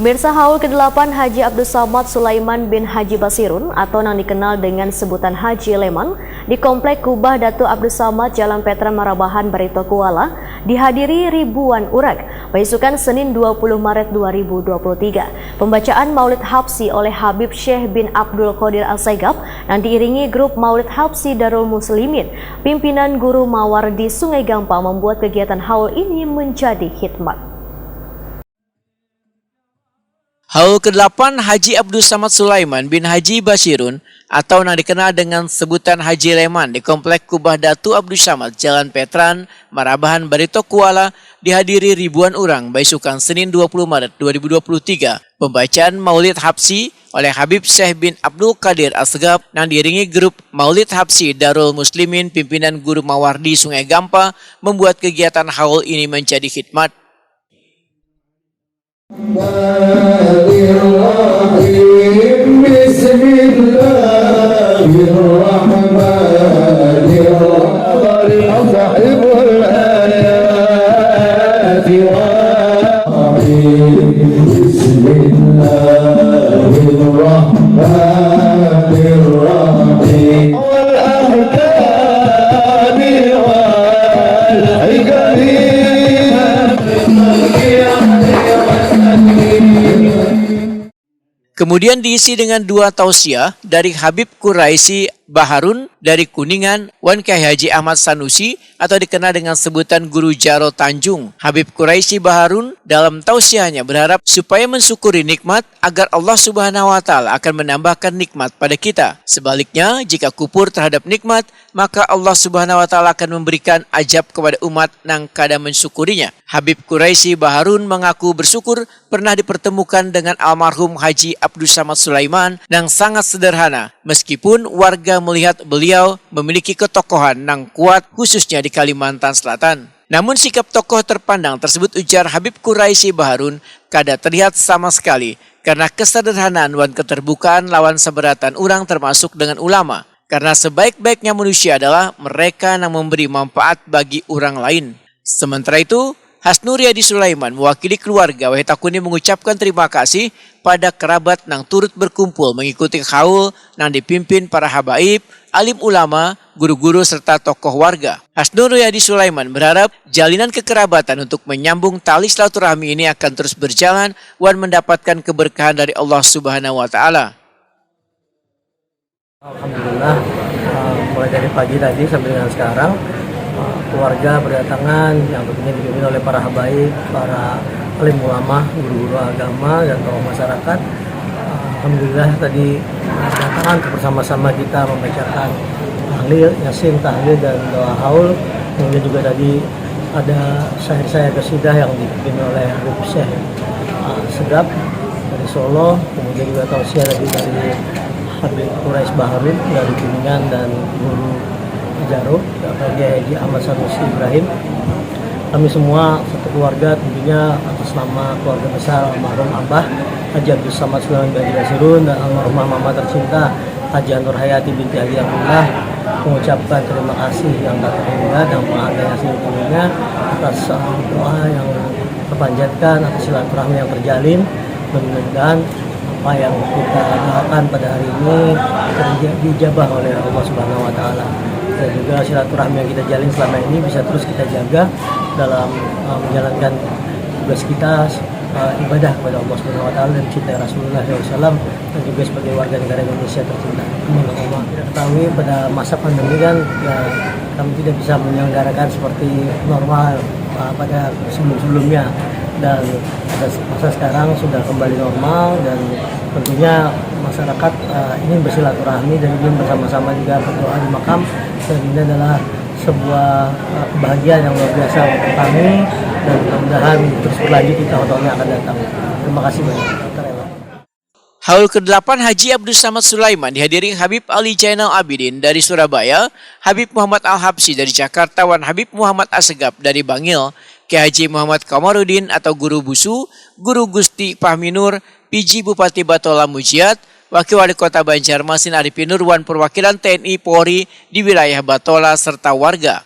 Pemirsa, haul ke-8 Haji Abdus Samad Sulaiman bin Haji Basirun atau yang dikenal dengan sebutan Haji Leman di Komplek Kubah Datu Abdus Samad Jalan Veteran Marabahan Barito Kuala dihadiri ribuan urat beisukan Senin 20 Maret 2023. Pembacaan Maulid Habsi oleh Habib Syekh bin Abdul Qadir Al-Saigab yang diiringi grup Maulid Habsi Darul Muslimin, pimpinan guru Mawar di Sungai Gampang membuat kegiatan haul ini menjadi hikmat. Haul ke-8 Haji Abdus Samad Sulaiman bin Haji Basirun atau yang dikenal dengan sebutan Haji Leman di Komplek Kubah Datu Abdus Samad Jalan Veteran Marabahan Barito Kuala dihadiri ribuan orang beisukan Senin 20 Maret 2023. Pembacaan Maulid Habsi oleh Habib Syekh bin Abdul Qadir Al-Saigab yang diiringi grup Maulid Habsi Darul Muslimin, pimpinan guru Mawardi Sungai Gampang membuat kegiatan haul ini menjadi hikmat. Kemudian diisi dengan dua tausiah dari Habib Quraisy Baharun dari Kuningan, Wan Kyai Haji Ahmad Sanusi atau dikenal dengan sebutan Guru Jaro Tanjung. Habib Quraisy Baharun dalam tausiahnya berharap supaya mensyukuri nikmat agar Allah Subhanahu wa Ta'ala akan menambahkan nikmat pada kita. Sebaliknya, jika kufur terhadap nikmat, maka Allah Subhanahu wa Ta'ala akan memberikan ajab kepada umat yang kada mensyukurinya. Habib Quraisy Baharun mengaku bersyukur pernah dipertemukan dengan almarhum Haji Abdus Samad Sulaiman yang sangat sederhana, meskipun warga melihat beliau memiliki ketokohan yang kuat khususnya di Kalimantan Selatan. Namun sikap tokoh terpandang tersebut, ujar Habib Quraisy Baharun, kada terlihat sama sekali karena kesederhanaan dan keterbukaan lawan seberatan orang termasuk dengan ulama. Karena sebaik-baiknya manusia adalah mereka yang memberi manfaat bagi orang lain. Sementara itu, Hasnur Yadi Sulaiman mewakili keluarga Wahitakuni mengucapkan terima kasih pada kerabat yang turut berkumpul mengikuti haul yang dipimpin para habaib, alim ulama, guru-guru serta tokoh warga. Hasnur Yadi Sulaiman berharap jalinan kekerabatan untuk menyambung tali silaturahmi ini akan terus berjalan dan mendapatkan keberkahan dari Allah Subhanahu wa Ta'ala. Alhamdulillah, mulai dari pagi tadi sampai dengan sekarang keluarga berdatangan yang tentunya dipimpin oleh para habaib, para alim ulama, guru-guru agama dan tokoh masyarakat. Alhamdulillah tadi berdatangan bersama-sama kita membacakan tahlil, yasin, tahlil dan doa haul. Kemudian juga tadi ada syair-syair qasidah yang dipimpin oleh Habib Syekh Segap dari Solo. Kemudian juga tausiah tadi dari Habib Quraisy Baharun dari Kuningan dan Guru Jaro, Haji Ahmad Sanusi Ibrahim. Kami semua satu keluarga tentunya atas nama keluarga besar almarhum Abah Haji Abdus Samad Sulaiman bin Haji Basirun dan almarhumah mama tercinta Haji Nur Hayati binti Haji Abdullah mengucapkan terima kasih yang tak terhingga dan penghargaan seluruhnya atas doa yang terpanjatkan, atas silaturahmi yang terjalin. Mudah-mudahan apa yang kita doakan pada hari ini dijabah oleh Allah Subhanahu wa Ta'ala. Dan juga silaturahmi yang kita jalin selama ini bisa terus kita jaga dalam menjalankan tugas kita ibadah kepada Allah Subhanahu wa Ta'ala dan cinta Rasulullah SAW dan juga sebagai warga negara Indonesia tercinta. Kita ketahui pada masa pandemi kan ya, kami tidak bisa menyelenggarakan seperti normal pada sebelum-sebelumnya, dan masa sekarang sudah kembali normal dan tentunya masyarakat ingin bersilaturahmi dan ingin bersama-sama juga berdoa di makam, dan ini adalah sebuah kebahagiaan yang luar biasa untuk kami dan mudah-mudahan terus berlanjut di tahun-tahun yang akan datang. Terima kasih banyak. Haul ke-8 Haji Abdus Samad Sulaiman dihadiri Habib Ali Jainal Abidin dari Surabaya, Habib Muhammad Al-Habsi dari Jakarta, dan Habib Muhammad Al-Saigab dari Bangil, Kyai Haji Muhammad Kamarudin atau Guru Busu, Guru Gusti Fahminur, PJ Bupati Batola Mujiat, Wakil Wali Kota Banjarmasin Arifin Nur, dan perwakilan TNI Polri di wilayah Batola serta warga.